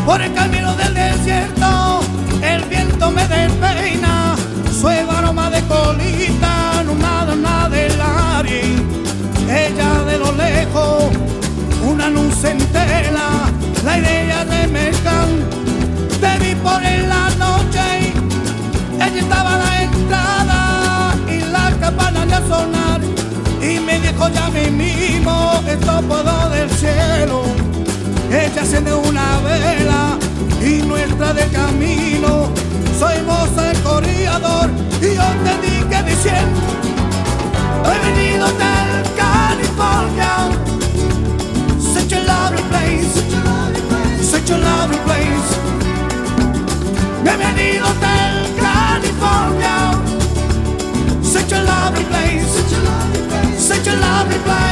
Por el camino del desierto, el viento me despeina, suave aroma de colita, nada del aire. Ella de lo lejos, una luz entera, la idea de mezclar. Te vi por en la noche, ella estaba a la entrada y la campana de sonar. Y me dijo ya mismo, esto puedo del cielo. Ella enciende una vela y nuestra de camino. Soy moza el corredor y yo te dije diciendo: he venido del California, such a lovely place, such a lovely place. He venido del California, such a lovely place, such a lovely place.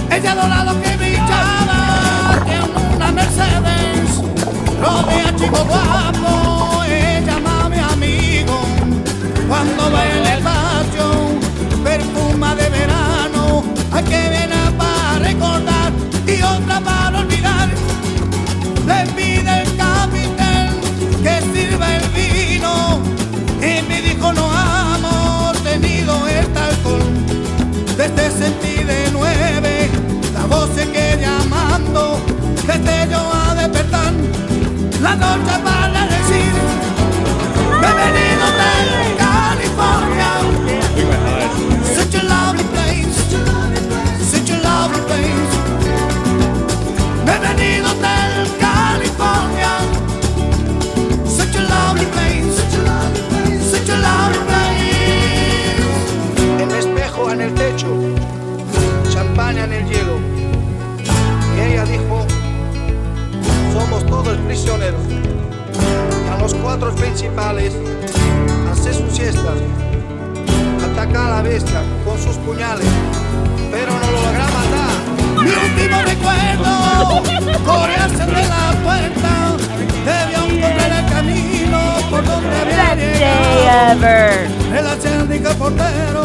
Ella dorado que brillaba en una Mercedes, rodea chico guapo, ella mami amigo. Cuando va en el patio, perfuma de verano, hay que viene para recordar y otra para olvidar. Le pide el capitán que sirva el vino y me dijo: no amo tenido este alcohol. Desde sentí de 9 la voz se queda llamando, desde yo a despertar la noche para decir: bienvenido de California, such a lovely place, such a lovely place. Bienvenido de California, such a lovely place, such a lovely place. El espejo en el techo, champaña en el hielo. Y ella dijo: somos todos prisioneros. Y a los 4 principales hace sus siestas, ataca a la bestia con sus puñales, pero no lo logra matar. Mi último recuerdo, corearse de la puerta, debió encontrar el camino por donde había llegado. El acérdico portero,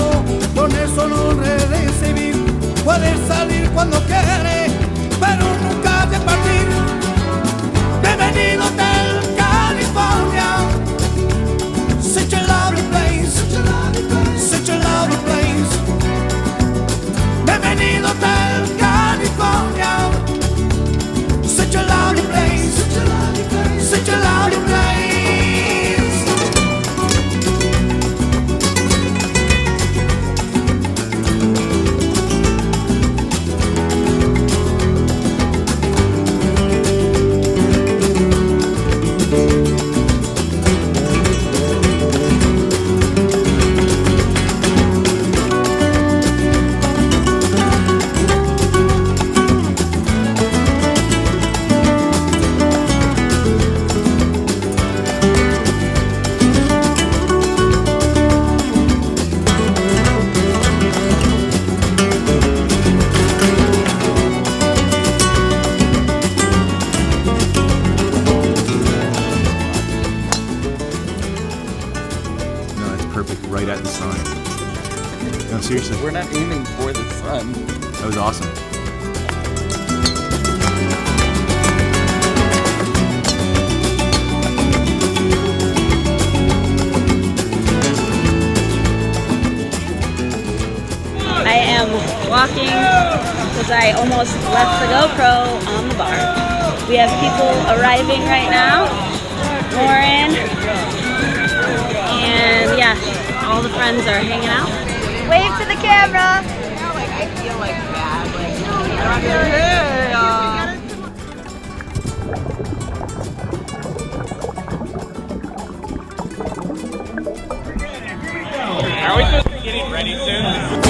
con eso no recibir. Puede salir cuando quiere, pero nunca de partir. Bienvenido del California, such a lovely place, such a lovely place. Bienvenido del California, such a lovely place, such a lovely place. Right at the sign. No, seriously. We're not aiming for the sun. fun. That was awesome. I am walking because I almost left the GoPro on the bar. We have people arriving right now. Lauren. And yeah, all the friends are hanging out. Wave to the camera. I feel like bad. Hey, Are we supposed to be getting ready soon?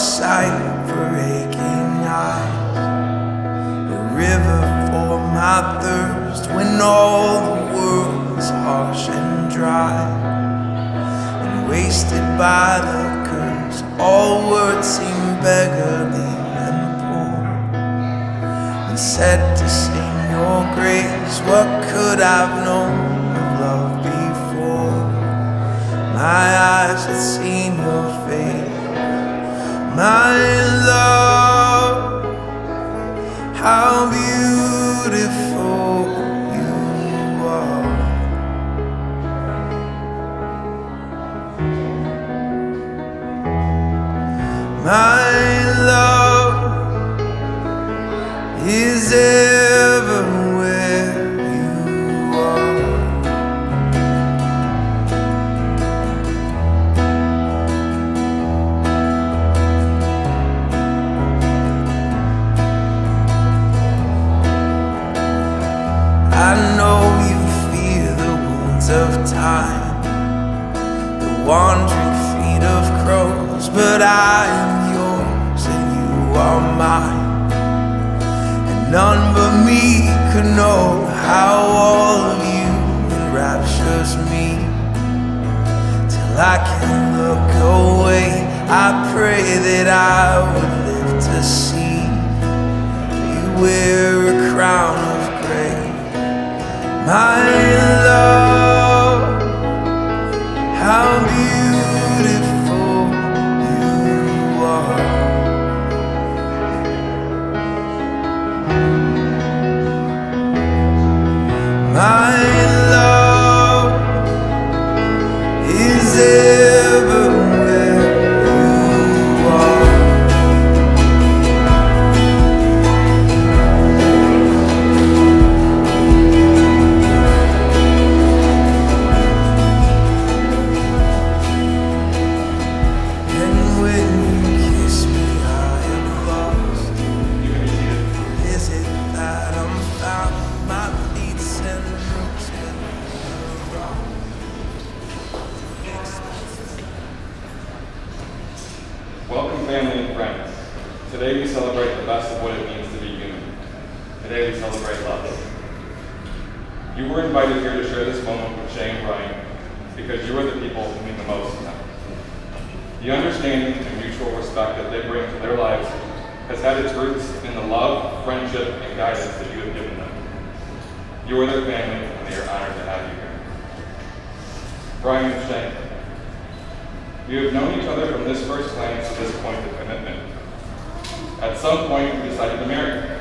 sight for aching eyes, a river for my thirst when all the world's harsh and dry, and wasted by the curse. All words seem beggarly and poor, and said to sing your grace. What could I've known of love before? My eyes had seen your face, my love. How beautiful you are. My love is everywhere you are. I know you fear the wounds of time, the wandering feet of crows, but I am yours and you are mine, and none but me could know how all of you enraptures me. Till I can look away, I pray that I would live to see you wear a crown of gray. My love, how beautiful you are. My love is everywhere you are. Welcome, family and friends. Today we celebrate the best of what it means to be human. Today we celebrate love. You were invited here to share this moment with Shay and Brian because you are the people who mean the most to them. The understanding and mutual respect that they bring to their lives has had its roots in the love, friendship, and guidance that you have given them. You are their family, and they are honored to have you here. Brian and Shay, you have known each other from this first glance to this point of commitment. At some point, you decided to marry.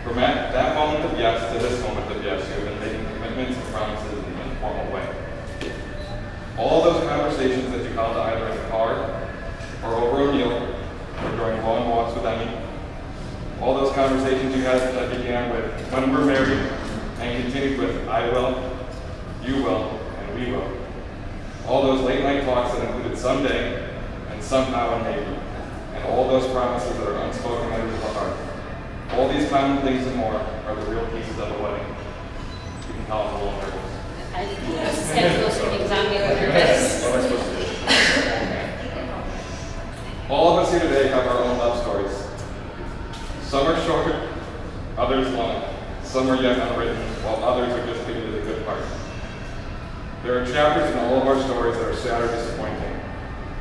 From that moment of yes to this moment of yes, you have been making commitments and promises in an informal way. All those conversations that you held either in the car, or over a meal, or during long walks with Emmy, all those conversations you had that began with when we're married, and continued with I will, you will, and we will. All those late night talks that included someday, and somehow, and maybe, and all those promises that are unspoken letters of the heart. All these common things and more are the real pieces of a wedding. You can tell I'm a little nervous. I schedule some things on me with nervous. What am I supposed to do? All of us here today have our own love stories. Some are short, others long. Some are yet unwritten, while others are just giving you the good part. There are chapters in all of our stories that are sad or disappointing,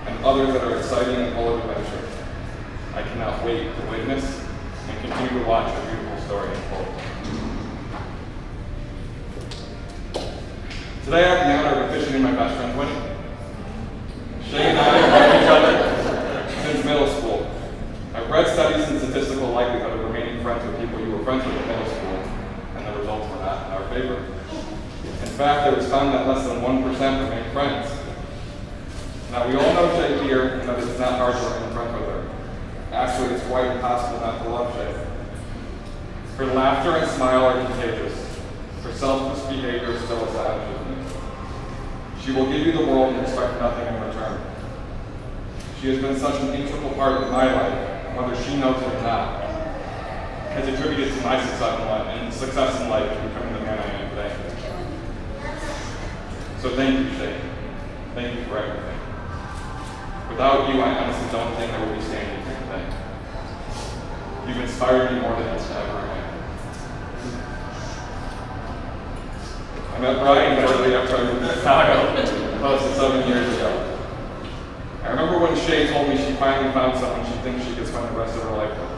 and others that are exciting and full of adventure. I cannot wait to witness and continue to watch a beautiful story unfold. Today I have the honor of officiating my best friend's wedding. Shay and I have known each other since middle school. I've read studies in statistical likelihood of remaining friends with people you were friends with in middle school, and the results were not in our favor. In fact, it was found that less than 1% remain friends. Now, we all know Shay here, and that it's not hard to remain friends with her. Actually, it's quite impossible not to love Shay. Her laughter and smile are contagious. Her selfless behavior still astonishes me. She will give you the world and expect nothing in return. She has been such an integral part of my life, whether she knows it or not, has attributed to my success in life and becoming the man I am today. So thank you, Shay. Thank you for everything. Without you, I honestly don't think I would be standing here today. You've inspired me more than it's ever have. I met Brian shortly after I moved to Chicago, close to 7 years ago. I remember when Shay told me she finally found someone she thinks she could spend the rest of her life with.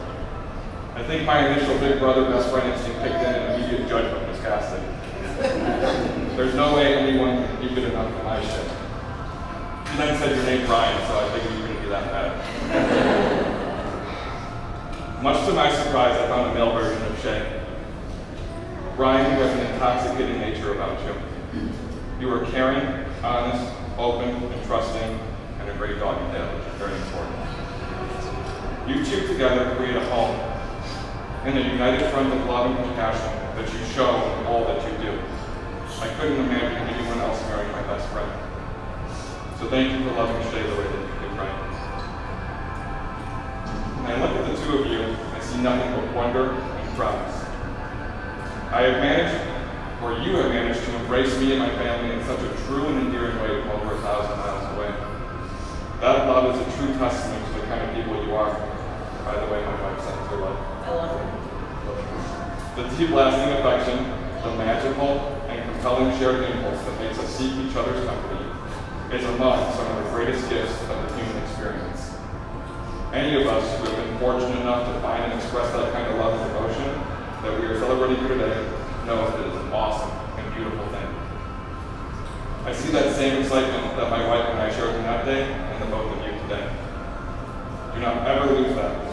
I think my initial big brother best friend instinct kicked in and immediate judgment was casted. There's no way anyone could be good enough for my shit. You then said your name Brian, so I figured you couldn't be that bad. Much to my surprise, I found a male version of Shay. Brian, who has an intoxicating nature about you. You are caring, honest, open, and trusting, and a great dog and dad, which is very important. You two together create a home and a united front of love and compassion that you show in all that you do. I couldn't imagine anyone else marrying my best friend. So thank you for loving Shay the way that you did, Brian. When I look at the two of you, I see nothing but wonder and promise. I have managed, or you have managed, to embrace me and my family in such a true and endearing way from over 1,000 miles away. That love is a true testament to the kind of people you are. By the way, my wife sends her love. I love her. The deep lasting affection, the magical and compelling shared impulse that makes us seek each other's company is among some of the greatest gifts of the human experience. Any of us who have been fortunate enough to find and express that kind of love and devotion that we are celebrating here today knows that it is an awesome and beautiful thing. I see that same excitement that my wife and I shared on that day in the both of you today. Do not ever lose that.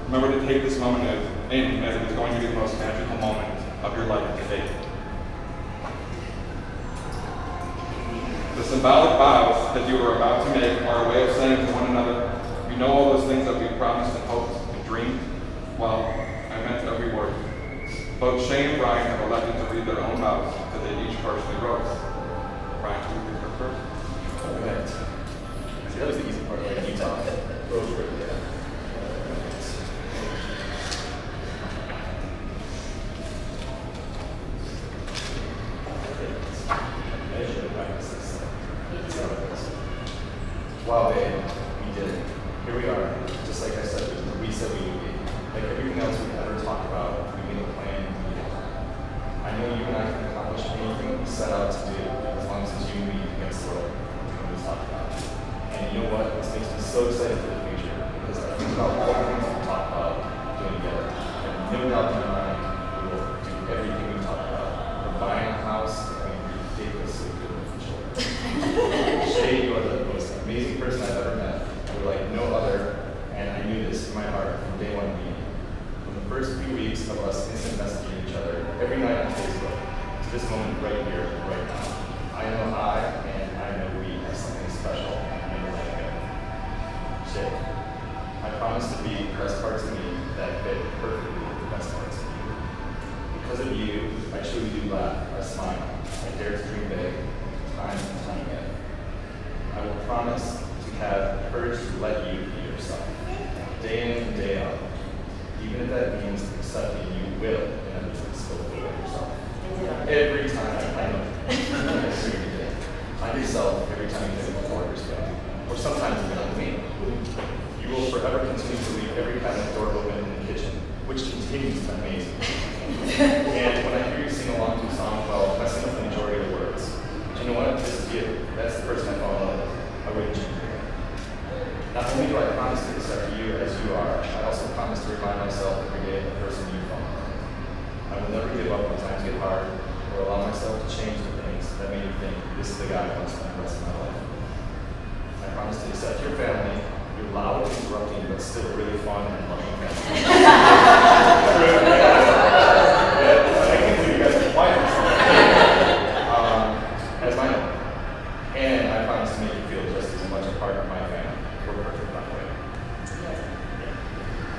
Remember to take this moment in as it is going to be the most magical moment of your life to date. The symbolic vows that you are about to make are a way of saying to one another, you know all those things that we promised and hoped and dreamed? Well, I meant every word. Both Shay and Brian have elected to read their own vows that they each personally wrote. Brian, can you read her first? Okay. See, that was the easy part, like you talk. Rose wrote it. Wow, babe, we did it. Here we are, just like I said, we said we would be. Like everything else we've ever talked about, we made a plan and we did it. I know you and I can accomplish anything we set out to do as long as it's you and me against the world, what we talked about. And you know what? This makes me so excited for the future because I think about all the things we talked about doing together. And no doubt in my mind, we will do everything we talked about. We're buying a house and we're ridiculously good for children. Shay, you are the most amazing person I've ever met. You're like no other, and I knew this in my heart from day one meeting. From the first few weeks of us instant messaging each other every night on Facebook to this moment right here, right now. I know I know we have something special and never let it go. Shay, I promise to be the best parts of me that fit perfectly with the best parts of you. Because of you, I truly do laugh, I smile, I dare to dream big, time and time again. I will promise to have courage to let you be yourself, day in and day out, even if that means accepting you will inevitably spill over yourself. Every time I know, every day. I'm yourself every time you think of orders go, or sometimes even on me. You will forever continue to leave every cabinet door open in the kitchen, which continues to amaze me. And when I hear you sing along to a song, well, I sing up the majority of the words. But you know what? This is you. That's the person I fall in love with. I wouldn't change it. Not only do I promise to accept you as you are, I also promise to remind myself every day of the person you fall in love with. I will never give up when times get hard, or allow myself to change the things that made me think this is the guy I want to spend the rest of my life. I promise to accept your family, your loud, interrupting, but still really fun and loving family. I can't believe you guys are quiet. As my own. And I promise to make you feel just as much a part of my family. We're perfect, by the way.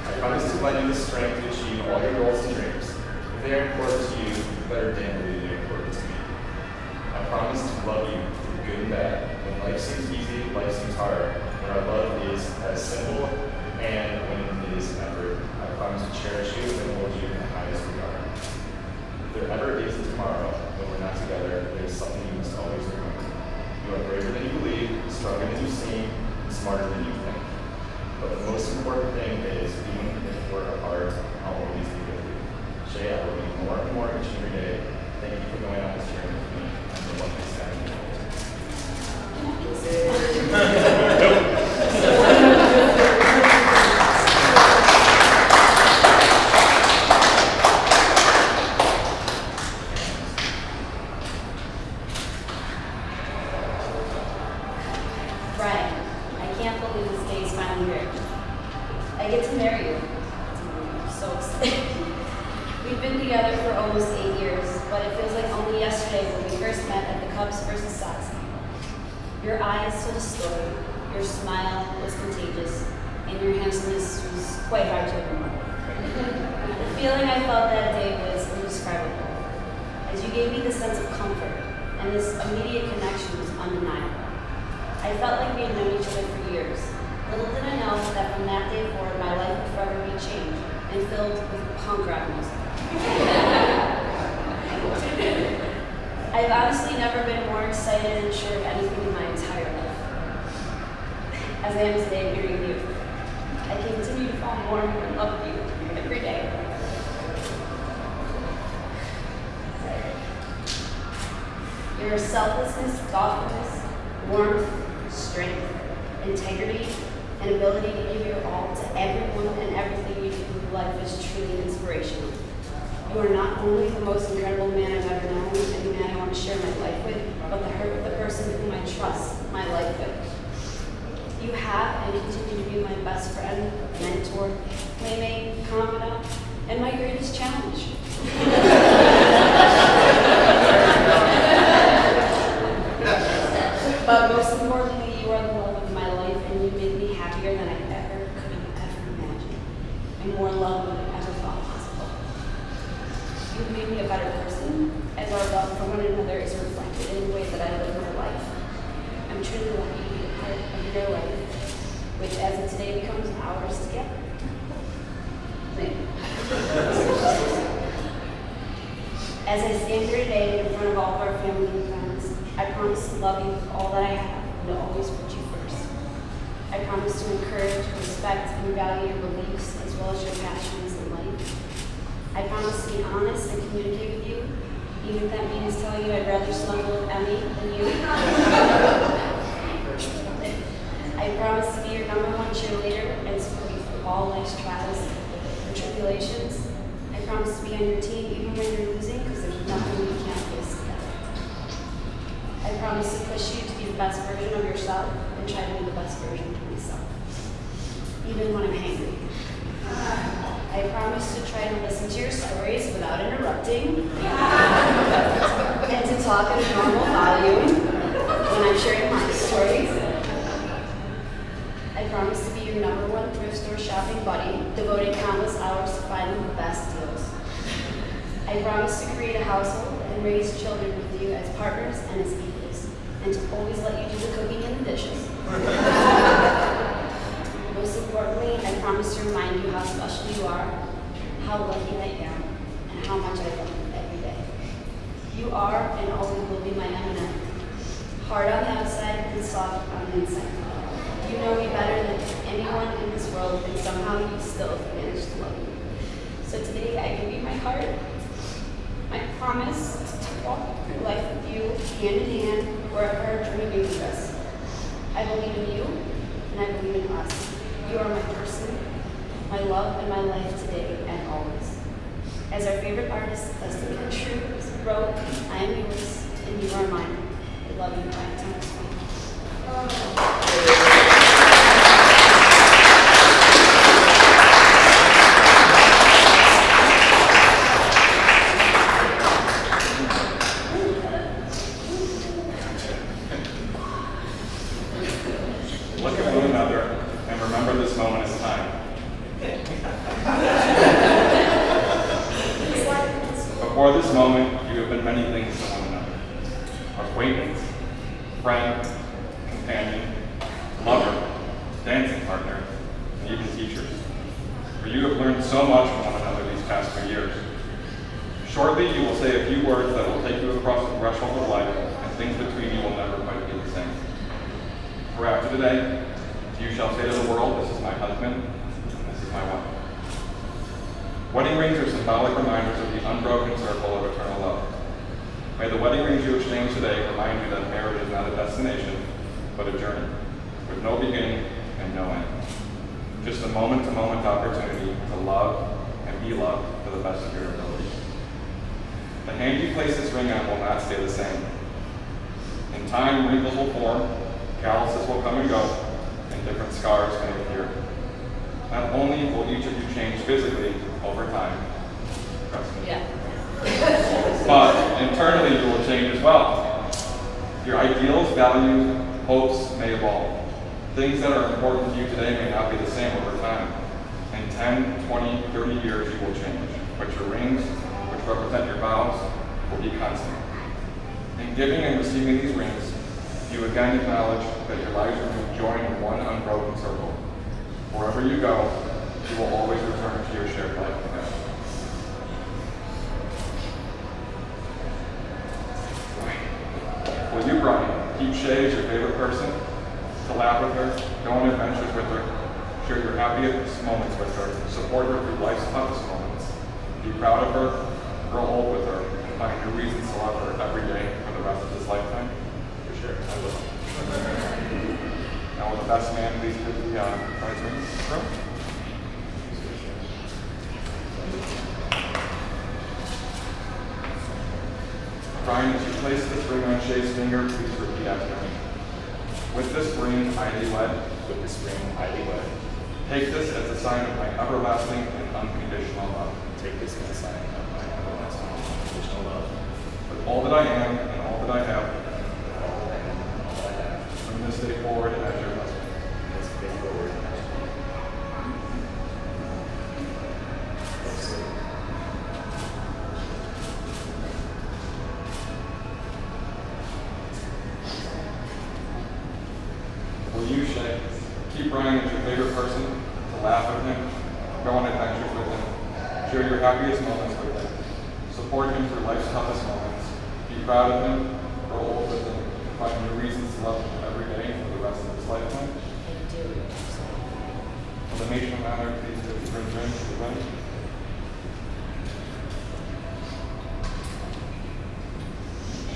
I promise to lend you the strength to achieve all your goals and dreams. If they are important to you, you better damn believe they are important to me. I promise to love you through good and bad. When life seems easy, life seems hard. When our love is as simple and when it is an effort, I promise to cherish you and hold you in the highest regard. If there ever is a tomorrow when we're not together, there's something you must always remember. You are braver than you believe, stronger than you seem, and smarter more each and every day. Thank you for going on this journey with me and the lovely Saturday. Brian, I can't believe this day is finally here. I get to marry you. I'm so excited. We've been together for almost 8 years, but it feels like only yesterday when we first met at the Cubs versus Sox game. Your eyes told a story, your smile was contagious, and your handsomeness was quite hard to ignore. The feeling I felt that day was indescribable, as you gave me the sense of comfort, and this immediate connection was undeniable. I felt like we had known each other for years. Little did I know that from that day forward, my life would forever be changed and filled with punk rock music. I've honestly never been more excited and sure of anything in my entire life. As I am today marrying you, I continue to fall more and more in love with you every day. Your selflessness, thoughtfulness, warmth, strength, integrity, and ability to give your all to everyone and everything you do in life is truly inspirational. You are not only the most incredible man I've ever known and the man I want to share my life with, but the person whom I trust my life with. You have and continue to be my best friend, mentor, playmate, confidant, and my greatest challenge. But most importantly, you are the love of my life, and you make me happier than I could ever imagine, and more love than I ever thought possible. You've made me a better person, as our love for one another is reflected in the way that I live my life. I'm truly lucky to be a part of your life, which as of today becomes ours together. As I stand here today in front of all of our family and friends, I promise to love you with all that I have and to always put you first. I promise to encourage, respect, and value your beliefs as well as your passions in life. I promise to be honest and communicate with you, even if that means telling you I'd rather snuggle with Emmy than you. I promise to be your #1 cheerleader and support you through all life's trials and tribulations. I promise to be on your team even when you're losing, because there's nothing we can't face together. I promise to push you to be the best version of yourself and try to be the best version of myself, even when I'm angry. I promise to try to listen to your stories without interrupting and to talk at a normal volume when I'm sharing my stories. I promise to be your #1 thrift store shopping buddy, devoting countless hours to finding the best deals. I promise to create a household and raise children with you as partners and as equals, and to always let you do the cooking and the dishes. Most importantly, I promise to remind you how special you are, how lucky I am, and how much I love you every day. You are and always will be my M&M, hard on the outside and soft on the inside. You know me better than anyone in this world, and somehow you still manage to love me. So today I give you my heart, my promise to walk through life with you, hand in hand, wherever our journey may lead us. I believe in you, and I believe in us. You are my person, my love, and my life today and always. As our favorite artist, Dustin True, wrote, I am yours, and you are mine. I love you, Brian Thomas. Look at one another and remember this moment as time. Before this moment, you have been many things to one another. Acquaintance, friend, companion, lover, dancing partner, and even teachers. For you have learned so much from one another these past 2 years. Shortly, you will say a few words that will take you across the threshold of life, and things between you will never quite be the same. For after today, you shall say to the world, this is my husband, and this is my wife. Wedding rings are symbolic reminders of the unbroken circle May the wedding rings you exchange today remind you that marriage is not a destination, but a journey, with no beginning and no end. Just a moment-to-moment opportunity to love and be loved to the best of your ability. The hand you place this ring on will not stay the same. In time, wrinkles will form, calluses will come and go, and different scars may appear. Not only will each of you change physically over time, trust me, but internally you will change as well. Your ideals, values, hopes may evolve. Things that are important to you today may not be the same over time. In 10, 20, 30 years you will change, but your rings, which represent your vows, will be constant. In giving and receiving these rings, you again acknowledge that your lives will join in one unbroken circle. Wherever you go, you will always return to your shared life together. Will you, Brian, keep Shay as your favorite person? To laugh with her, go on adventures with her, share your happiest moments with her, support her through life's toughest moments, be proud of her, grow old with her, and find new reasons to love her every day for the rest of this lifetime? For sure, I will. Now, will the best man please put the prize ring in the room? Brian, as you place this ring on Shay's finger, please repeat after me. With this ring, I thee wed. With this ring, I thee wed. Take this as a sign of my everlasting and unconditional love. Take this as a sign of my everlasting and unconditional love. With all that I am and all that I have. From this day forward as your husband. From this day forward as your husband. Will you, Shay, keep Brian as your favorite person, to laugh with him, go on adventures with him, share your happiest moments with him, support him through life's toughest moments, be proud of him, grow old with him, and find new reasons to love him every day for the rest of his lifetime? I do. Will the matron of honor please give the ring to the wedding?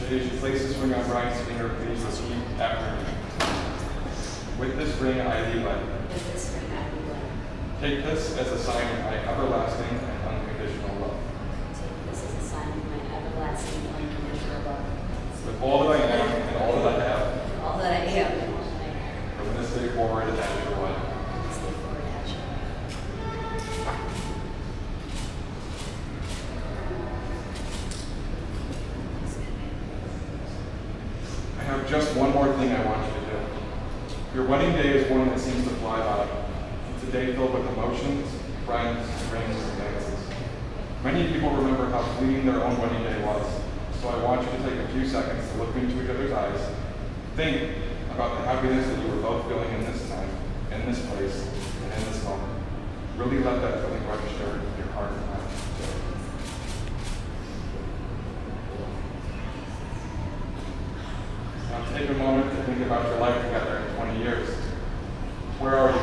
Shay, as you place this ring on Brian's finger, please repeat after me. With this ring I thee wed. With this ring I thee wed. Take this as a sign of my everlasting and unconditional love. Take this as a sign of my everlasting and unconditional love. With all that I am and all that I have. All that I am and all that I have. From this day forward as your wife. From this day forward as your wife. I have just one more thing I want you to do. Your wedding day is one that seems to fly by. It's a day filled with emotions, friends, rings, and dances. Many people remember how fleeting their own wedding day was, so I want you to take a few seconds to look into each other's eyes. Think about the happiness that you were both feeling in this time, in this place, and in this moment. Really let that feeling register in your heart and mind. Now take a moment to think about your life together in 20 years. Where are you?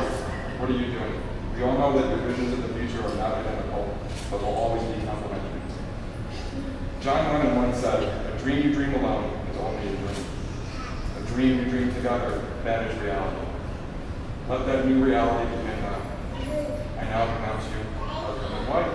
What are you doing? We all know that your visions of the future are not identical, but will always be complementary. John Lennon once said, "A dream you dream alone is only a dream. A dream you dream together, that is reality." Let that new reality begin now. I now pronounce you husband and wife.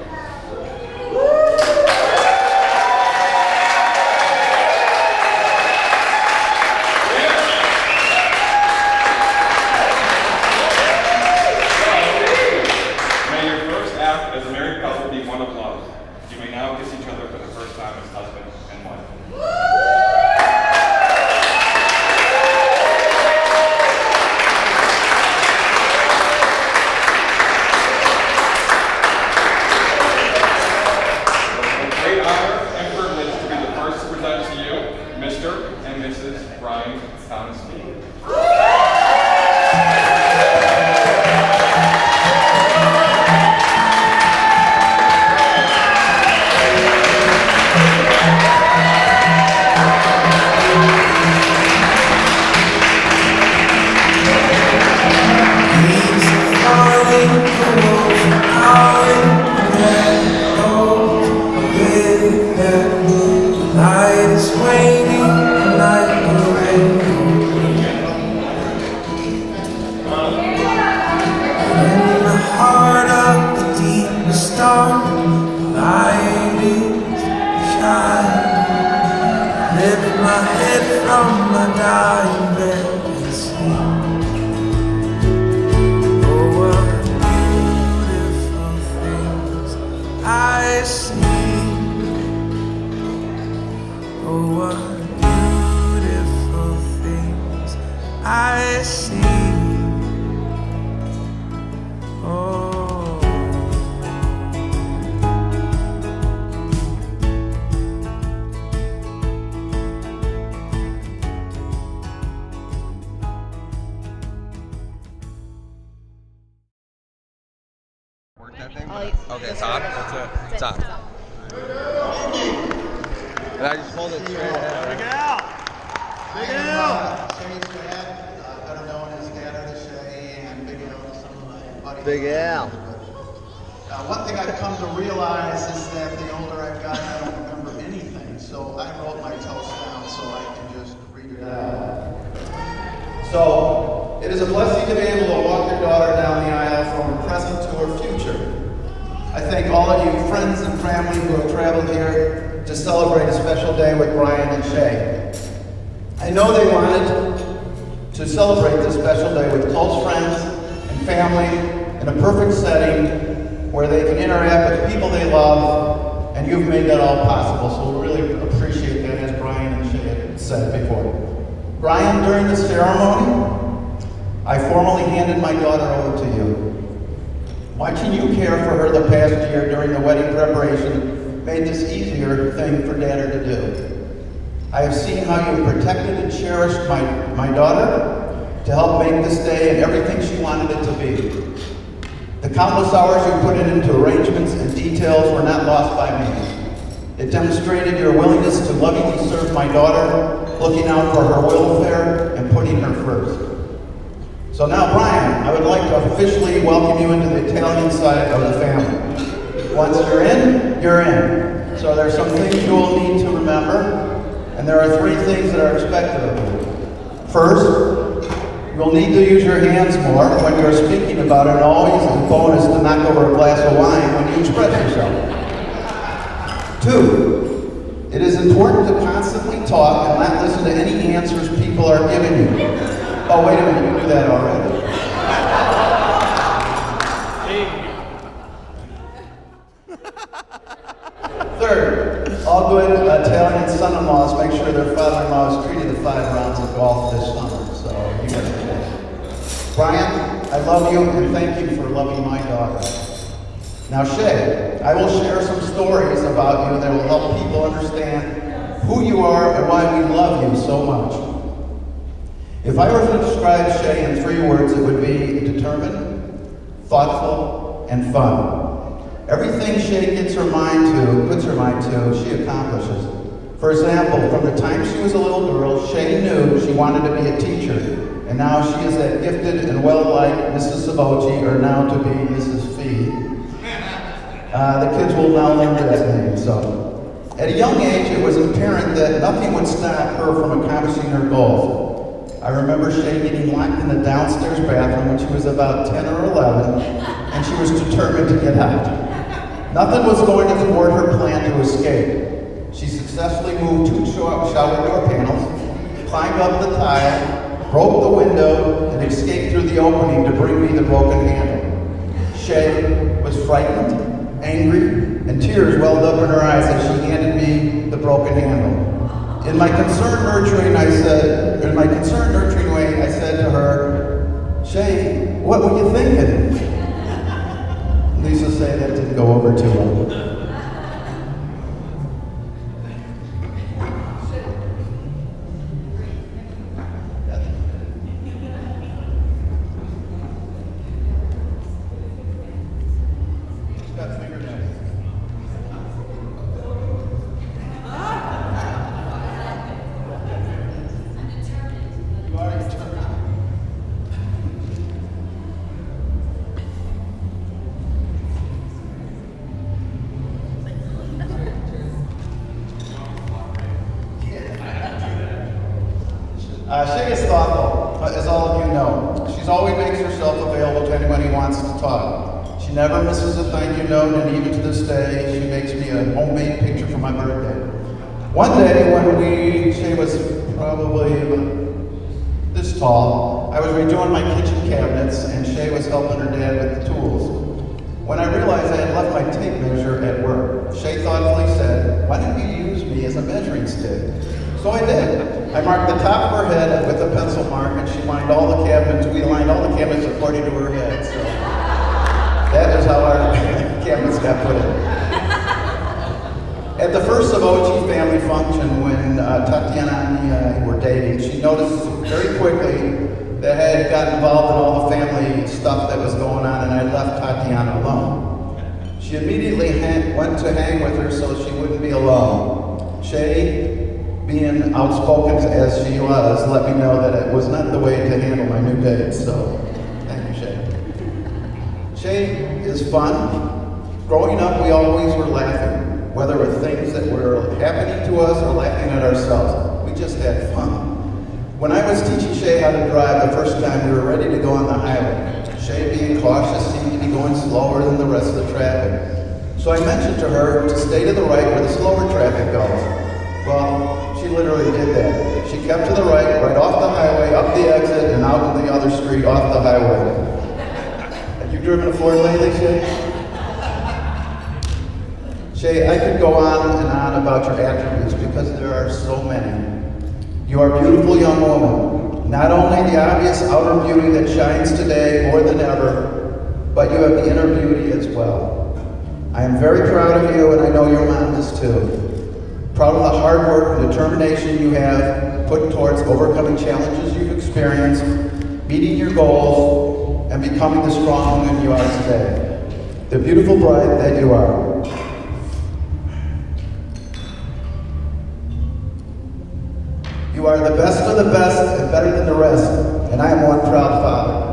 lift my head from my dying bed and sleep. Oh, what beautiful things I see. Oh, what beautiful things I see. Oh. Okay, it's on. That's it. It's on. And I just hold it straight ahead. Big Al! Big Al! Shay's dad, better known as Dad of the Shay, and Big Al to some of my buddies. Big Al. One thing I've come to realize is that the older I've gotten, I don't remember anything. So I wrote my toast down so I can just read it out. So, it is a blessing to be able to walk your daughter down the aisle from her present to her future. I thank all of you friends and family who have traveled here to celebrate a special day with Brian and Shay. I know they wanted to celebrate this special day with close friends and family in a perfect setting where they can interact with people they love, and you've made that all possible, so we really appreciate that, as Brian and Shay had said before. Brian, during the ceremony, I formally handed my daughter over to you. Watching you care for her the past year during the wedding preparation made this easier thing for Dad to do. I have seen how you protected and cherished my daughter to help make this day and everything she wanted it to be. The countless hours you put into arrangements and details were not lost by me. It demonstrated your willingness to lovingly serve my daughter, looking out for her welfare and putting her first. So now, Brian, I would like to officially welcome you into the Italian side of the family. Once you're in, you're in. So there's some things you will need to remember, and there are 3 things that are expected of you. First, you'll need to use your hands more when you're speaking about it, and always a bonus to knock over a glass of wine when you express yourself. 2, it is important to constantly talk and not listen to any answers people are giving you. Oh, wait a minute, you knew that already. Third, all good Italian son-in-laws make sure their father-in-law is treated to 5 rounds of golf this summer, so you got to do that. Brian, I love you and thank you for loving my daughter. Now, Shay, I will share some stories about you that will help people understand who you are and why we love you so much. If I were to describe Shay in 3 words, it would be determined, thoughtful, and fun. Everything Shay puts her mind to, she accomplishes. For example, from the time she was a little girl, Shay knew she wanted to be a teacher, and now she is that gifted and well-liked Mrs. Savocci, or now to be Mrs. Phee. The kids will now learn that name, so. At a young age, it was apparent that nothing would stop her from accomplishing her goals. I remember Shay getting locked in the downstairs bathroom when she was about 10 or 11, and she was determined to get out. Nothing was going to thwart her plan to escape. She successfully moved 2 shower door panels, climbed up the tile, broke the window, and escaped through the opening to bring me the broken handle. Shay was frightened, angry, and tears welled up in her eyes as she handed me the broken handle. In my concerned nurturing way, I said to her, "Shay, what were you thinking?" Lisa said that didn't go over too well. Shay is thoughtful, as all of you know. She always makes herself available to anyone who wants to talk. She never misses a thank you note, and even to this day, she makes me a homemade picture for my birthday. One day when Shay was probably this tall, I was redoing my kitchen cabinets and Shay was helping her dad with the tools. When I realized I had left my tape measure at work, Shay thoughtfully said, "Why don't you use me as a measuring stick?" So I did. I marked the top of her head with a pencil mark and she lined all the cabinets. We lined all the cabinets according to her head. So that is how our cabinets got put in. At the first Savoci family function, when Tatiana and me were dating, she noticed very quickly that I had gotten involved in all the family stuff that was going on and I left Tatiana alone. She immediately went to hang with her so she wouldn't be alone. Shay, being outspoken as she was, let me know that it was not the way to handle my new date, so thank you, Shay. Shay is fun. Growing up, we always were laughing. Whether with things that were happening to us or laughing at ourselves. We just had fun. When I was teaching Shay how to drive the first time, we were ready to go on the highway. Shay, being cautious, seemed to be going slower than the rest of the traffic. So I mentioned to her to stay to the right where the slower traffic goes. Well, she literally did that. She kept to the right off the highway, up the exit, and out on the other street, off the highway. Have you driven a Ford lately, Shay? Shay, I could go on and on about your attributes because there are so many. You are a beautiful young woman. Not only the obvious outer beauty that shines today more than ever, but you have the inner beauty as well. I am very proud of you and I know your mom is too. Proud of the hard work and determination you have put towards overcoming challenges you've experienced, meeting your goals, and becoming the strong woman you are today. The beautiful bride that you are. You are the best of the best and better than the rest, and I am one proud father.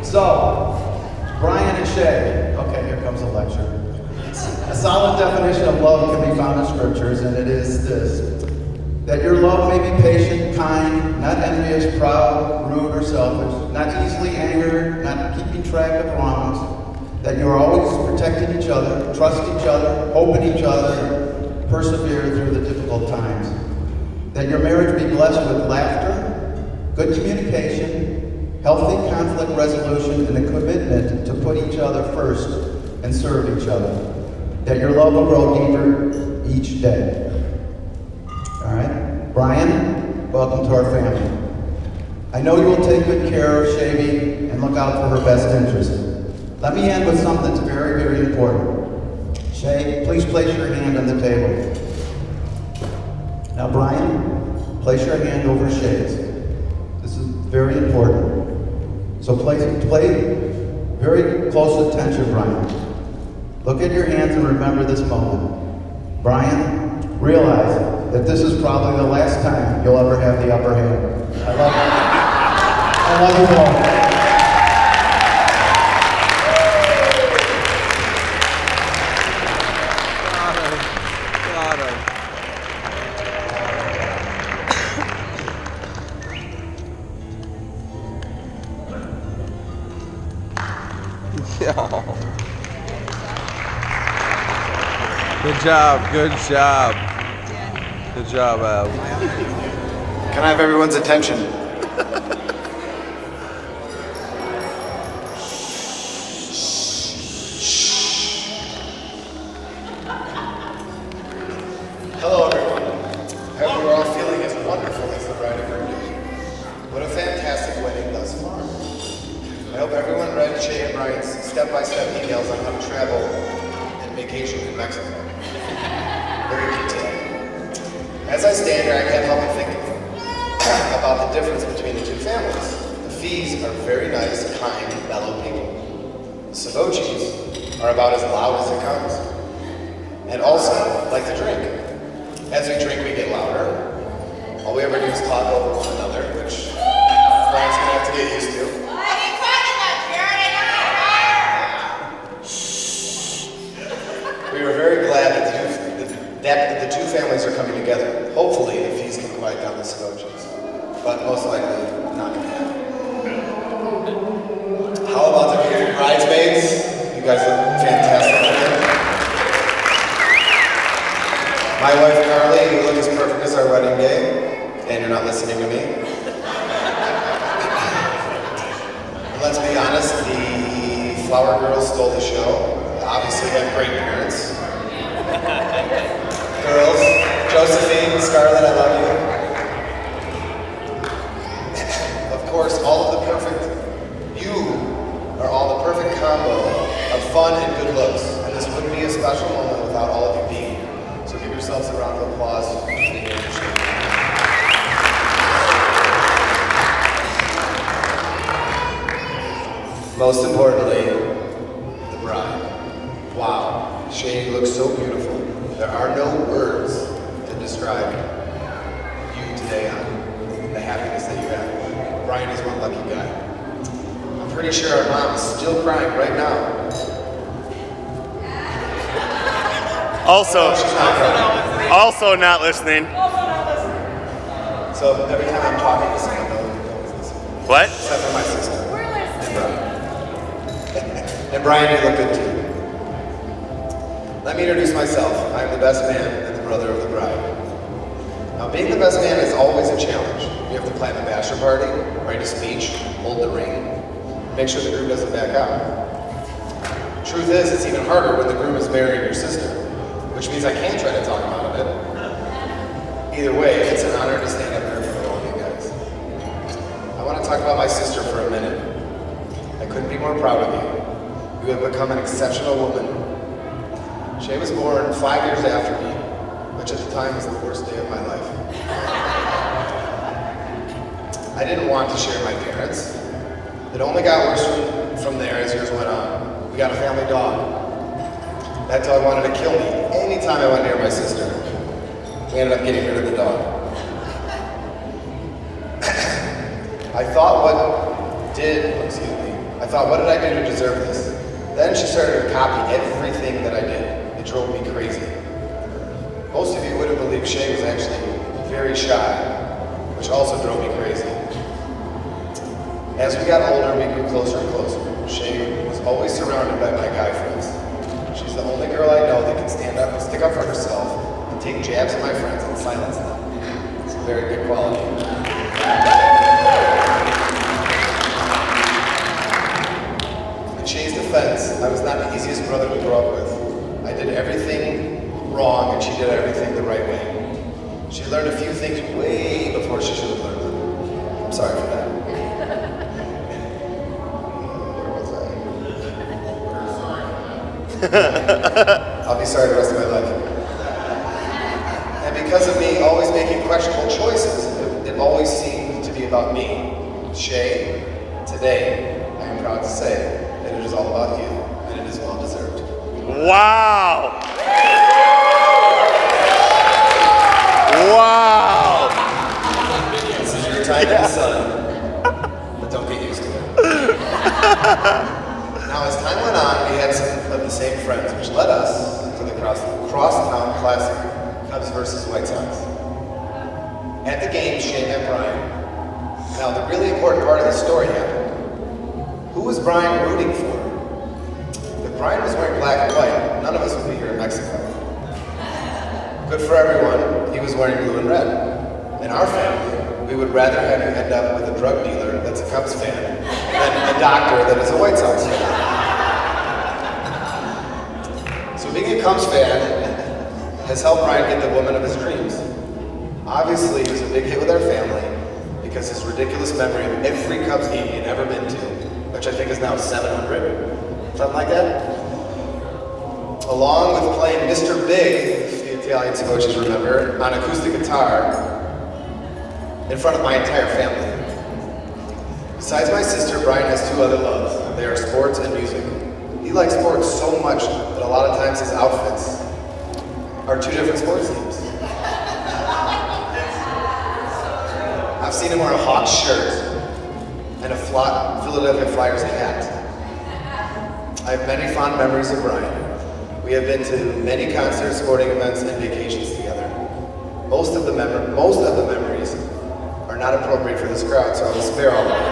So, Brian and Shay. Okay, here comes a lecture. A solid definition of love can be found in scriptures, and it is this: that your love may be patient, kind, not envious, proud, rude, or selfish, not easily angered, not keeping track of wrongs, that you are always protecting each other, trust each other, hope in each other, persevere through the difficult times. That your marriage be blessed with laughter, good communication, healthy conflict resolution, and a commitment to put each other first and serve each other. That your love will grow deeper each day. All right, Brian, welcome to our family. I know you will take good care of Shay and look out for her best interest. Let me end with something that's very, very important. Shay, please place your hand on the table. Now, Brian, place your hand over Shay's. This is very important. So pay very close attention, Brian. Look at your hands and remember this moment. Brian, realize that this is probably the last time you'll ever have the upper hand. I love you. I love you all. Good job, good job. Good job, Al. Can I have everyone's attention? Hello, everyone. I hope you're all feeling as wonderful as the bride of your dream. What a fantastic wedding thus far. I hope everyone read Shay and Brian's step-by-step emails on how to travel and vacation in Mexico. Very detailed. As I stand here, I can't help but think about the difference between the two families. The Phees are very nice, kind, mellow people. The Savocis are about as loud as it comes. And also, like to drink. As we drink, we get louder. All we ever do is talk over one another, which Brian's gonna have to get used to. You guys look fantastic today. My wife Carly, you look as perfect as our wedding day, and you're not listening to me. Let's be honest, the flower girls stole the show. They obviously have great parents. Girls, Josephine, Scarlett, I love you. Of course, all of the perfect, you are all the perfect combo of fun and good looks. And this wouldn't be a special moment without all of you being here. So give yourselves a round of applause. Most importantly, the bride. Wow, Shay looks so beautiful. There are no words to describe you today on the happiness that you have. Brian is one lucky guy. I'm pretty sure our mom is still crying right now. Also, she's not crying. Also not listening. So every time I'm talking to someone, no one's listening. What? Except for my sister. And Brian, you look good too. Let me introduce myself. I'm the best man and the brother of the bride. Now, being the best man is always a challenge. You have to plan the bachelor party, write a speech, hold the ring, make sure the groom doesn't back out. Truth is, it's even harder when the groom is marrying your sister, which means I can't try to talk him out of it. Either way, it's an honor to stand up here for all of you guys. I want to talk about my sister for a minute. I couldn't be more proud of you. You have become an exceptional woman. Shay was born 5 years after me, which at the time was the worst day of my life. I didn't want to share my parents. It only got worse from there as years went on. We got a family dog. That dog wanted to kill me anytime I went near my sister. We ended up getting rid of the dog. I thought, what did I do to deserve this? Then she started to copy everything that I did. It drove me crazy. Most of you wouldn't believe Shay was actually very shy, which also drove me crazy. As we got older, we grew closer and closer. Shay was always surrounded by my guy friends. She's the only girl I know that can stand up and stick up for herself and take jabs at my friends and silence them. It's a very good quality. In Shay's defense, I was not the easiest brother to grow up with. I did everything wrong and she did everything the right way. She learned a few things way before she should have learned them. I'm sorry for that. I'll be sorry the rest of my life. And because of me always making questionable choices, it always seemed to be about me. Shay, today, I am proud to say that it is all about you, and it is well deserved. Wow! Wow! This is your time in the sun, but don't get used to it. Now, as time went on, we had some of the same friends, which led us to the Crosstown Classic, Cubs versus White Sox. At the game, Shay met Brian. Now, the really important part of the story happened. Who was Brian rooting for? If Brian was wearing black and white, none of us would be here in Mexico. Good for everyone, he was wearing blue and red. In our family, we would rather have you end up with a drug dealer that's a Cubs fan than a doctor that is a White Sox fan. So being a Cubs fan has helped Brian get the woman of his dreams. Obviously, he was a big hit with our family because his ridiculous memory of every Cubs game he had ever been to, which I think is now 700, something like that. Along with playing Mr. Big, if the Italian coaches remember, on acoustic guitar in front of my entire family. Besides my sister, Brian has two other loves. They are sports and music. He likes sports so much that a lot of times his outfits are two different sports teams. I've seen him wear a Hawks shirt and a Philadelphia Flyers hat. I have many fond memories of Brian. We have been to many concerts, sporting events, and vacations together. Most of the memories are not appropriate for this crowd, so I will spare all of them.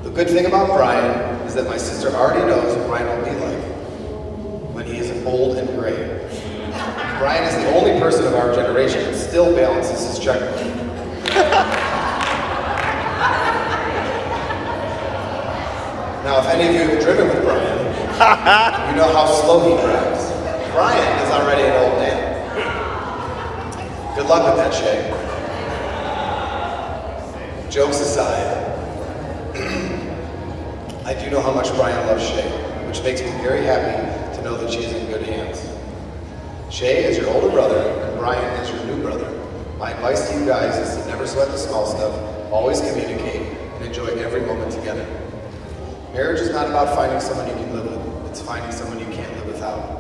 The good thing about Brian is is that my sister already knows what Brian will be like when he is old and gray. Brian is the only person of our generation that still balances his checkbook. Now, if any of you have driven with Brian, you know how slow he drives. Brian is already an old man. Good luck with that, Shay. Jokes aside, I do know how much Brian loves Shay, which makes me very happy to know that she is in good hands. Shay is your older brother, and Brian is your new brother. My advice to you guys is to never sweat the small stuff, always communicate, and enjoy every moment together. Marriage is not about finding someone you can live with, it's finding someone you can't live without.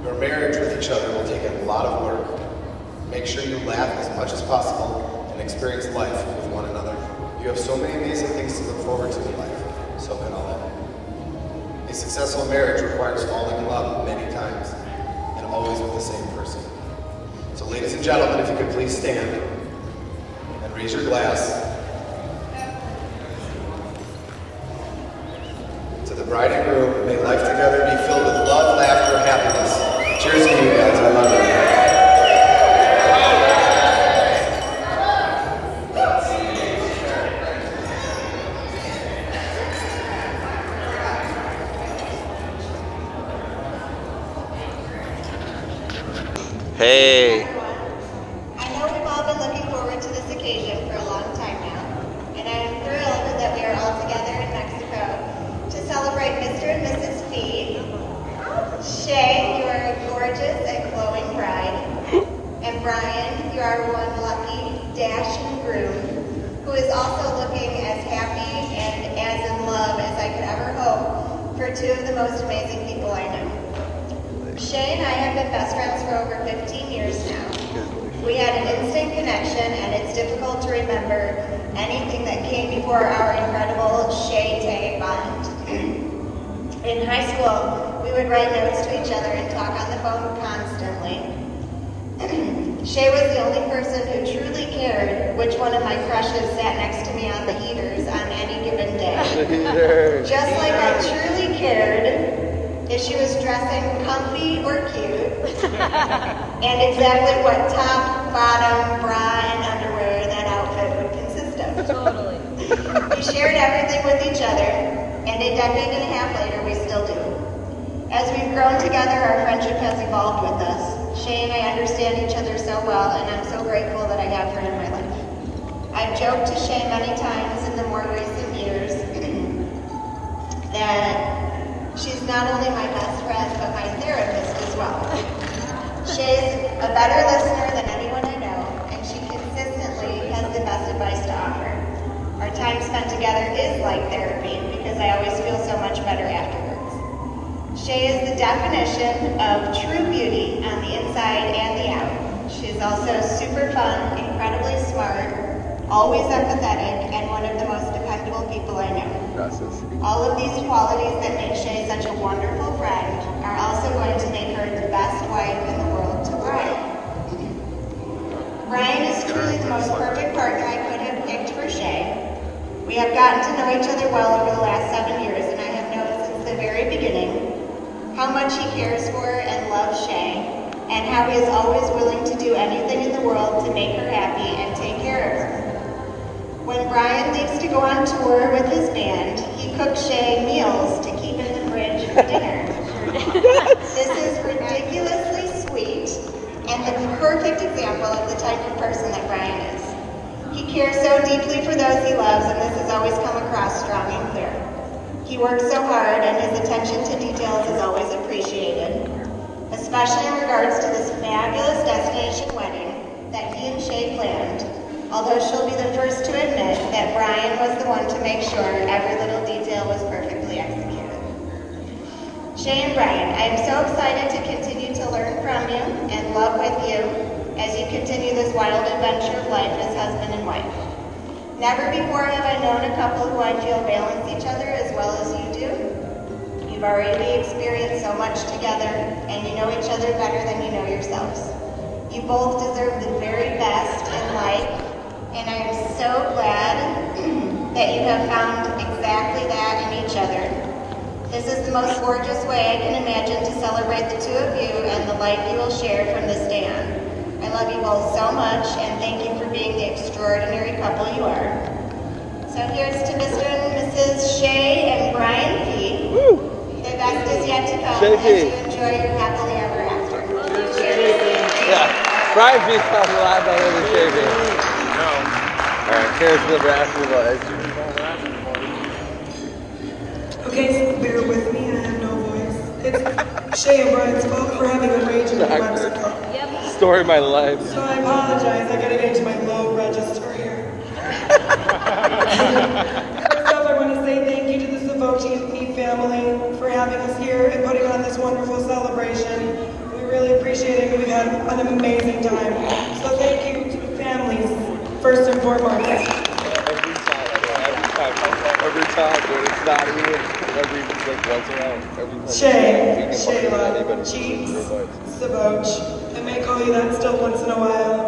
Your marriage with each other will take a lot of work. Make sure you laugh as much as possible and experience life with one another. You have so many amazing things to look forward to in life, so can all of them. A successful marriage requires falling in love many times, and always with the same person. So ladies and gentlemen, if you could please stand and raise your glass to the bride and groom. May life together be filled with love, laughter, happiness. Cheers to you guys, I love you. Hey. I know we've all been looking forward to this occasion for a long time now, and I am thrilled that we are all together in Mexico to celebrate Mr. and Mrs. Phee. Shay, you are a gorgeous and glowing bride, and Brian, you are one lucky, dashing groom who is also looking as happy and as in love as I could ever hope for two of the most amazing people I know. Shay and I have been best friends for over 15 years now. We had an instant connection, and it's difficult to remember anything that came before our incredible Shay-Tay bond. In high school, we would write notes to each other and talk on the phone constantly. Shay was the only person who truly cared which one of my crushes sat next to me on the heaters on any given day. Just like I truly cared if she was dressing comfy or cute, and exactly what top, bottom, bra, and underwear that outfit would consist of. Totally. We shared everything with each other, and a decade and a half later, we still do. As we've grown together, our friendship has evolved with us. Shay and I understand each other so well, and I'm so grateful that I have her in my life. I've joked to Shay many times in the more recent years that she's not only my best friend, but my therapist as well. Shay's a better listener than anyone I know, and she consistently has the best advice to offer. Our time spent together is like therapy because I always feel so much better afterwards. Shay is the definition of true beauty on the inside and the out. She's also super fun, incredibly smart, always empathetic, and one of the most dependable people I know. Gracias. All of these qualities that make Shay such a wonderful friend are also going to make her the best wife in the world to Brian. Brian is truly the most perfect partner I could have picked for Shay. We have gotten to know each other well over the last 7 years, and I have known since the very beginning how much he cares for and loves Shay, and how he is always willing to do anything in the world to make her happy and take care of her. When Brian leaves to go on tour with his band, he cooks Shay meals to keep in the fridge for dinner. This is ridiculously sweet and the perfect example of the type of person that Brian is. He cares so deeply for those he loves, and this has always come across strong and clear. He works so hard, and his attention to details is always appreciated, especially in regards to this fabulous destination wedding that he and Shay planned. Although she'll be the first to admit that Brian was the one to make sure every little detail was perfectly executed. Shay and Brian, I am so excited to continue to learn from you and love with you as you continue this wild adventure of life as husband and wife. Never before have I known a couple who I feel balance each other as well as you do. You've already experienced so much together, and you know each other better than you know yourselves. You both deserve the very best in life, and I am so glad that you have found exactly that in each other. This is the most gorgeous way I can imagine to celebrate the two of you and the life you will share from this day on. I love you both so much, and thank you for being the extraordinary couple you are. So here's to Mr. and Mrs. Shay and Brian Phee. The best is yet to come as you enjoy your happily ever after. Cheers. Yeah, Brian Phee sounds a lot better than Shay Brian. No. All right, here's the basketball. Okay, so bear with me, I have no voice. It's Shay and Brian's fault for having a rage in New Mexico. Story of my life. So I apologize, I gotta get into my low register here. First off, I want to say thank you to the Savoci and Phee family for having us here and putting on this wonderful celebration. We really appreciate it, and we've had an amazing time. So thank you to the families, first and foremost. Every time, but it's not even once around. Shay, Cheeks, Savoc. I may call you that still once in a while.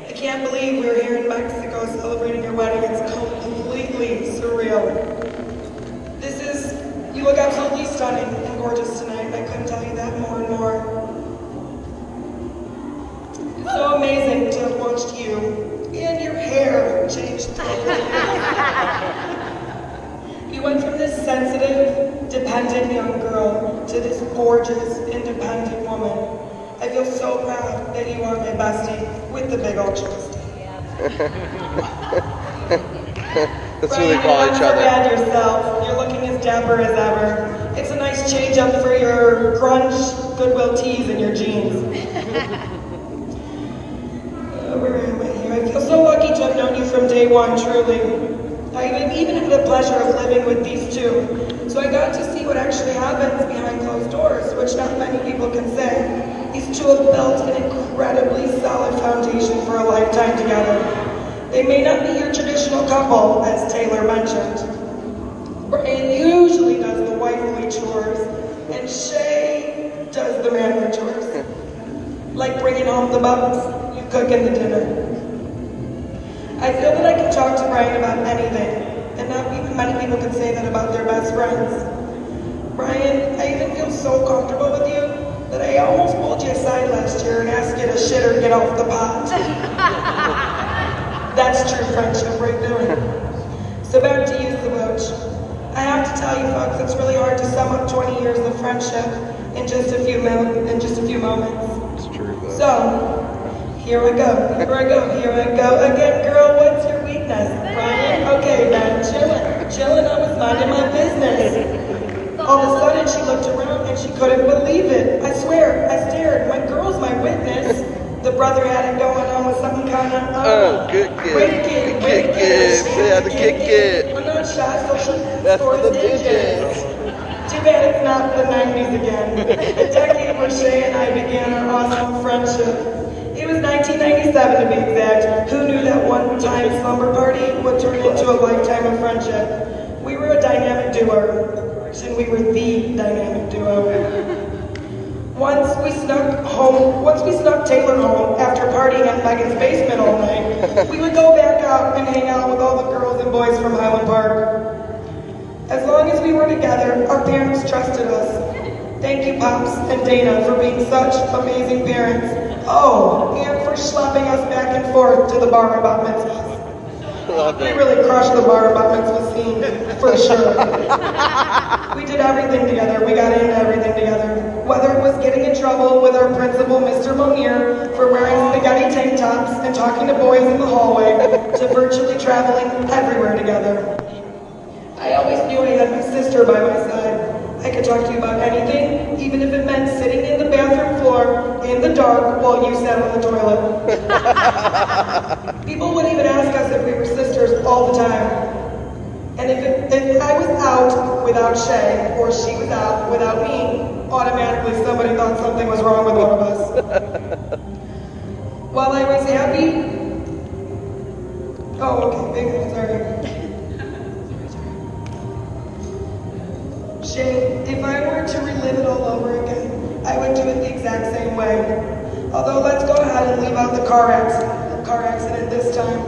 I can't believe we're here in Mexico celebrating your wedding. It's completely surreal. You look absolutely stunning and gorgeous tonight, and I couldn't tell you that more and more. It's so amazing to have watched you and your hair change. You went from this sensitive, dependent young girl to this gorgeous, independent woman. I feel so proud that you are my bestie with the big old chest. That's who they call each other. Bad yourself. You're looking as dapper as ever. It's a nice change up for your grunge Goodwill tees and your jeans. Where am I here? I feel so lucky to have known you from day one, truly. I even had the pleasure of living with these two. So I got to see what actually happens behind closed doors, which not many people can say. These two have built an incredibly solid foundation for a lifetime together. They may not be your traditional couple, as Taylor mentioned. Brian usually does the wifely chores, and Shay does the manly chores. Like bringing home the bugs, you cooking the dinner. I feel that I can talk to Brian about anything, and not even many people can say that about their best friends. Brian, I even feel so comfortable with you that I almost pulled you aside last year and asked you to shit or get off the pot. That's true friendship right there. So back to you, Savoc. I have to tell you folks, it's really hard to sum up 20 years of friendship in just a few moments. It's true, though. So, here I go again, girl, what's your weakness? Brian? Okay, then, chillin', I was minding my business. All of a sudden, she looked around and she couldn't believe it. I swear, I stared, my girl's my witness. The brother had it going on with something kind of, good kid. Yeah, the good kid. I'm not shy, social That's for the digits. Too bad it's not the 90s again. The decade where Shay and I began our awesome friendship. It was 1997 to be exact. Who knew that one-time slumber party would turn into a lifetime of friendship? We were a dynamic duo. And we were the dynamic duo. Once we snuck Taylor home after partying at Megan's basement all night, we would go back out and hang out with all the girls and boys from Highland Park. As long as we were together, our parents trusted us. Thank you, Pops and Dana, for being such amazing parents. Oh, and for schlepping us back and forth to the bar and bat mitzvahs. We really crushed the bar and bat mitzvah scene, for sure. We did everything together. We got into everything together. Whether it was getting in trouble with our principal, Mr. Monier, for wearing spaghetti tank tops and talking to boys in the hallway, to virtually traveling everywhere together. I always knew I had my sister by my side. I could talk to you about anything, even if it meant sitting in the bathroom floor in the dark while you sat on the toilet. People would even ask us if we were sisters all the time. And if I was out without Shay, or she was out without me, automatically somebody thought something was wrong with one of us. While I was happy... Oh, okay, big one, sorry. Shay, if I were to relive it all over again, I would do it the exact same way. Although let's go ahead and leave out the car accident this time.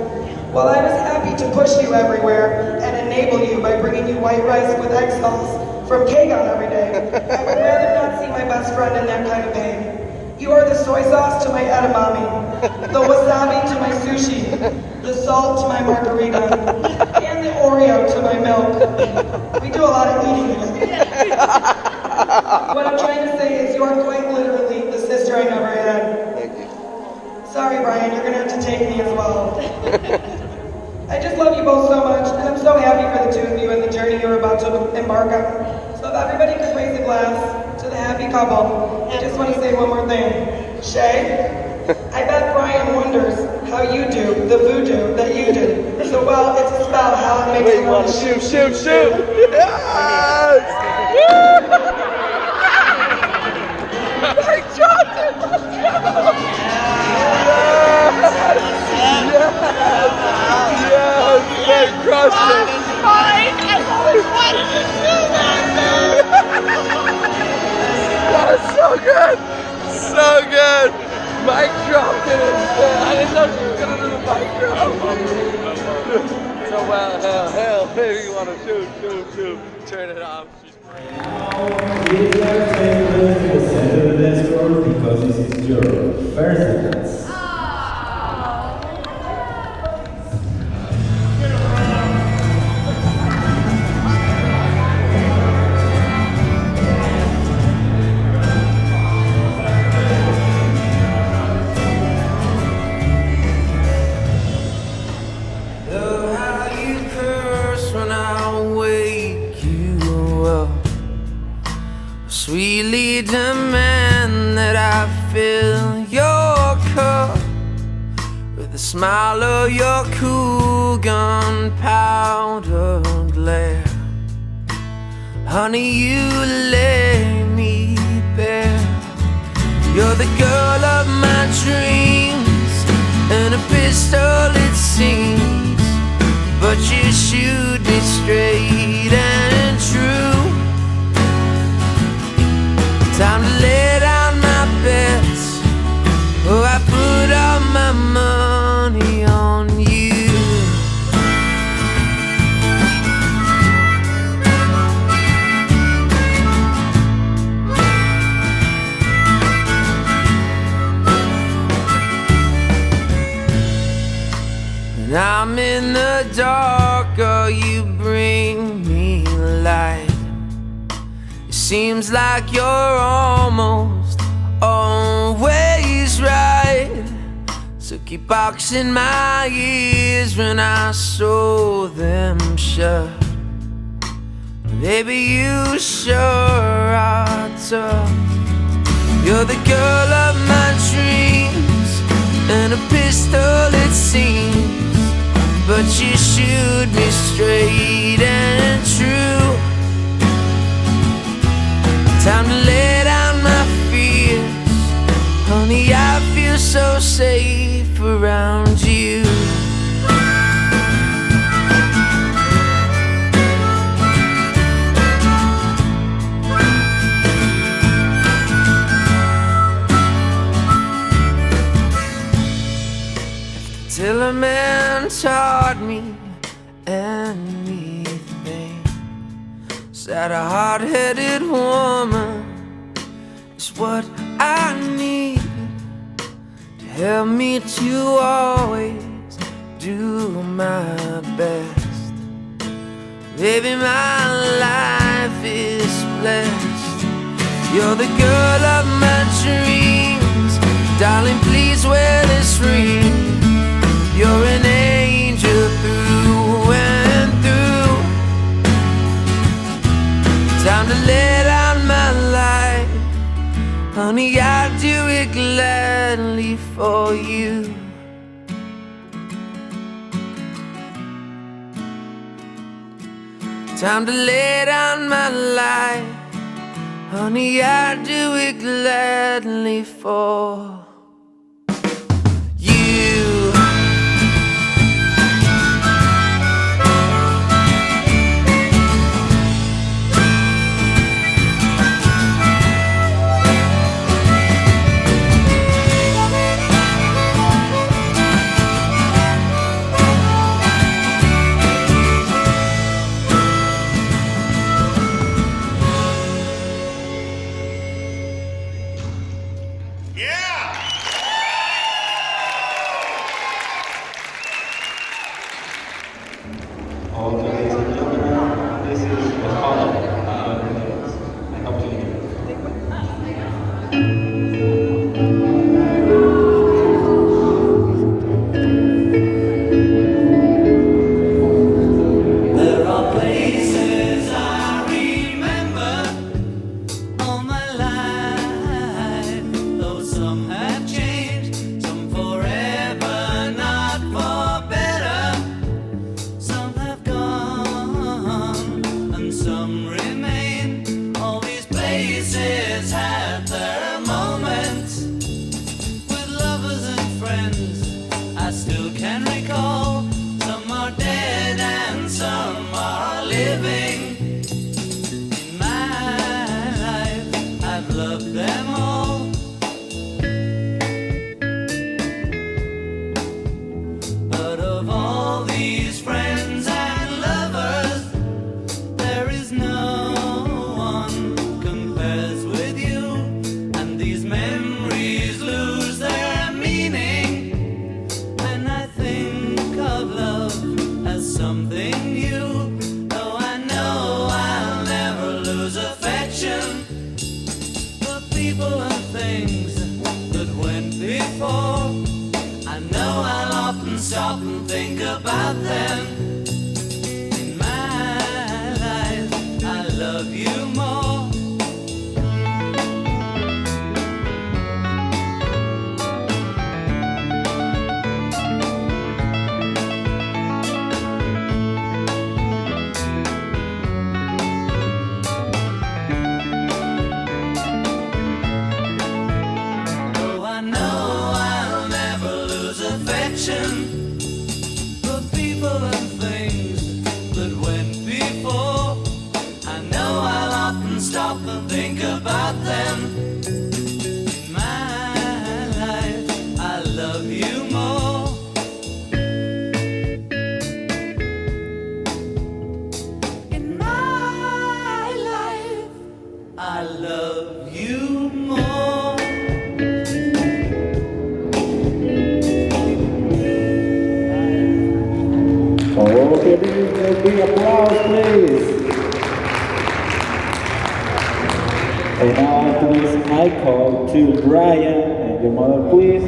While I was happy to push you everywhere and enable you by bringing you white rice with egg sauce from Kagon every day. I would rather not see my best friend in that kind of pain. You are the soy sauce to my edamame, the wasabi to my sushi, the salt to my margarita, and the Oreo to my milk. We do a lot of eating here. What I'm trying to say is you are quite literally the sister I never had. Thank you. Sorry, Brian, you're going to have to take me as well. I just love you both so much, and I'm so happy for the two of you and the journey you're about to embark on. So if everybody could raise a glass to the happy couple, I just want to say one more thing. Shay, I bet Brian wonders how you do the voodoo that you do. So, well, it's a spell, how it makes you want to shoot. Yes! Mike Johnson! Yes! They crushed it! Fine, I've always wanted to do that, That was so good! So good! Mike dropped it instead. I didn't know she was gonna do the mic drop. So well, hell, maybe you wanna shoot. Turn it off. Please let's take to the center of the dance floor because this is your first dance. Love how you curse when I wake you up. Sweetly demand that I fill your cup with the smile of your cool gunpowder glare. Honey, you lay me bare. You're the girl of my dreams and a pistol it seems, but you shoot me straight and true. Time to lay down my bets. Oh, I put all my money on you. When I'm in the dark, oh, you bring me light. Seems like you're almost always right. So keep boxing my ears when I sew them shut. Baby, you sure are tough. You're the girl of my dreams and a pistol it seems, but you shoot me straight and true. Time to lay down my fears. Honey, I feel so safe around you. Till a man taught me anything, that a hard-headed woman is what I need to help me to always do my best. Baby, my life is blessed. You're the girl of my dreams. Darling, please wear this ring. You're an angel through and through. Time to lay down my life. Honey, I'd do it gladly for you. Time to lay down my life. Honey, I'd do it gladly for you. all the ladies and gentlemen, this is the Hollow. I hope you enjoy. There are places I remember all my life, though some have changed, some forever, not for better. Some have gone and some remain. All these places have their moments with lovers and friends I still can recall. Some are dead and some are living. In my life, I've loved them all. But of all these friends and lovers, there is no one compares with you. And these memories lose their meaning when I think of love as something new. Though I know I'll never lose affection for people and things that went before. I know I'll often stop and think about them. In my life, I love you more. Though I know I'll never lose affection for people and things that went before. I know I'll often stop and think about them. In my life, I love you more. In my life, I love you more. Okay, a big applause, please. And now afterwards, I call to Brian and your mother, please.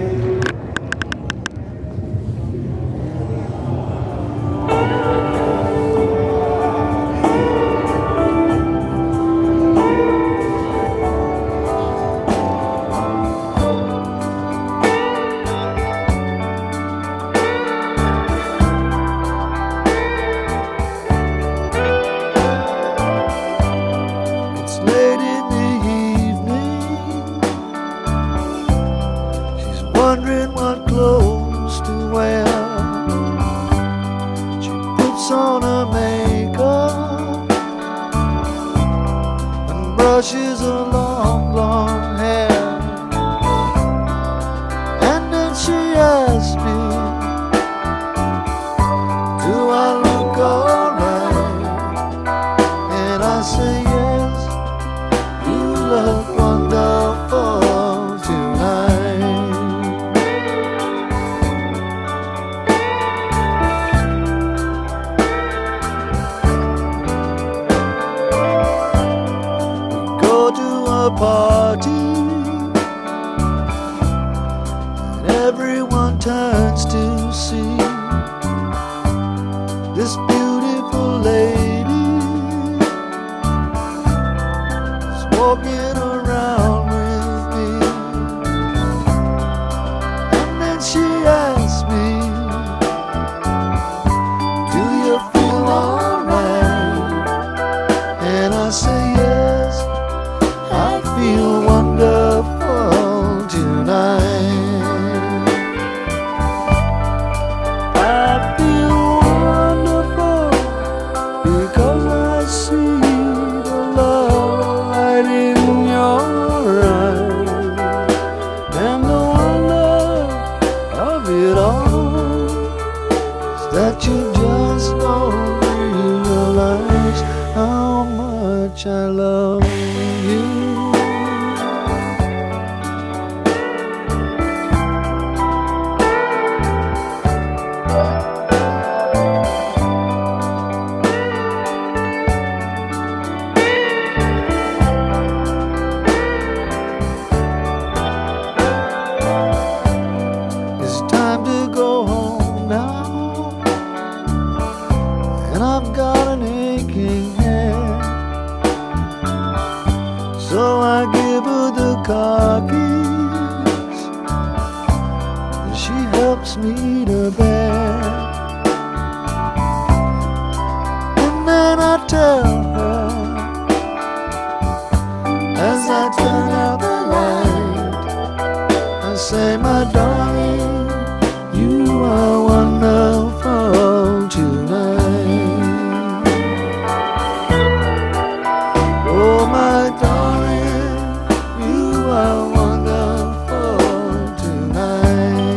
It's late in the evening. She's wondering what clothes to wear. She puts on her makeup and brushes her long blonde hair. And then she asks me, do I look alright? And I say yes, you look wonderful tonight. We go to a party and everyone turns to see this beautiful lady is walking around with me. And then she asks me, do you feel alright? And I say yes, I feel wonderful tonight. I feel wonderful because I see the love light in your eyes, and the wonder of it all is that you just don't realize how much I love you. got an aching head. So I give her the car keys, and she helps me to bed. And then I tell her, as I turn out the light, I say, my darling, you are wonderful tonight. Oh, my darling, you are wonderful tonight.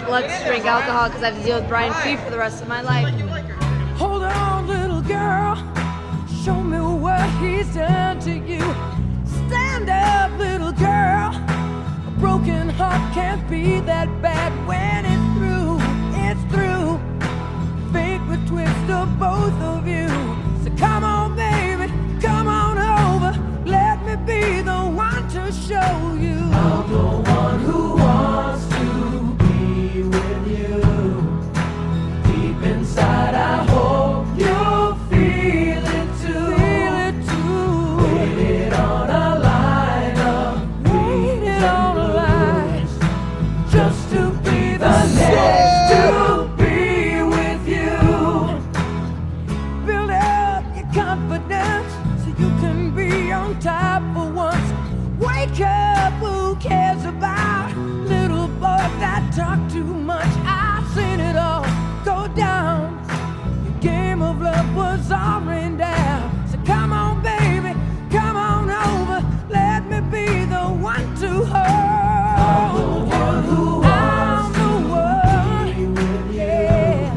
likes to drink alcohol because I have to deal with Brian Phee for the rest of my life. Hold on, little girl, show me what he's done to you. Stand up, little girl, a broken heart can't be that bad when it's through, it's through. Fate would twist of both of you. So come on, baby, come on over, let me be the one to show you. I'm the one who wants to be with you. Deep inside, I hope you'll feel it too. Feel it too. Waited on a lineup, waited on a line, just to be the next to be with you. Build up your confidence so you can be on top for once. Wake up, who cares about little boys that talk too much? I've seen it all go down. Your game of love was all rained down. So come on, baby, come on over, let me be the one to hold you. I'm the one, yeah.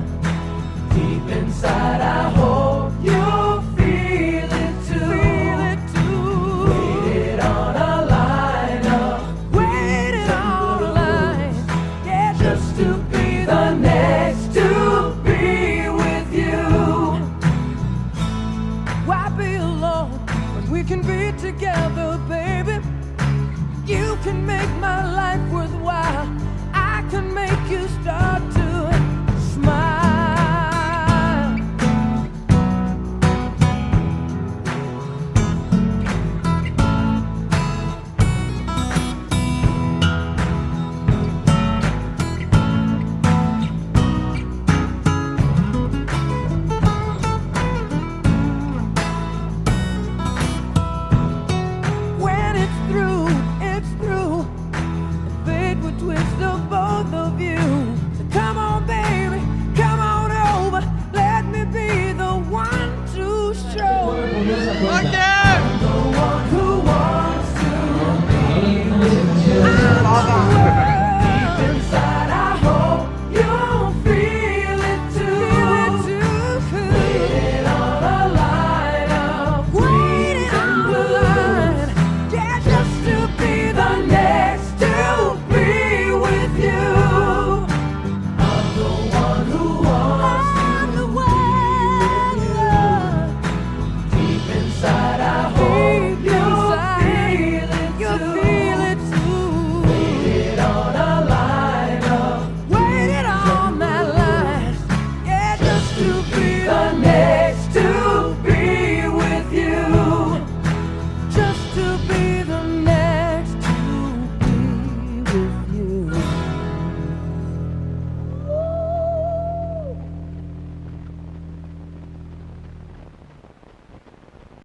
Deep inside, I hope you'll feel it too. Feel it too. Waited on a lineup, waited on a line, yeah, just to be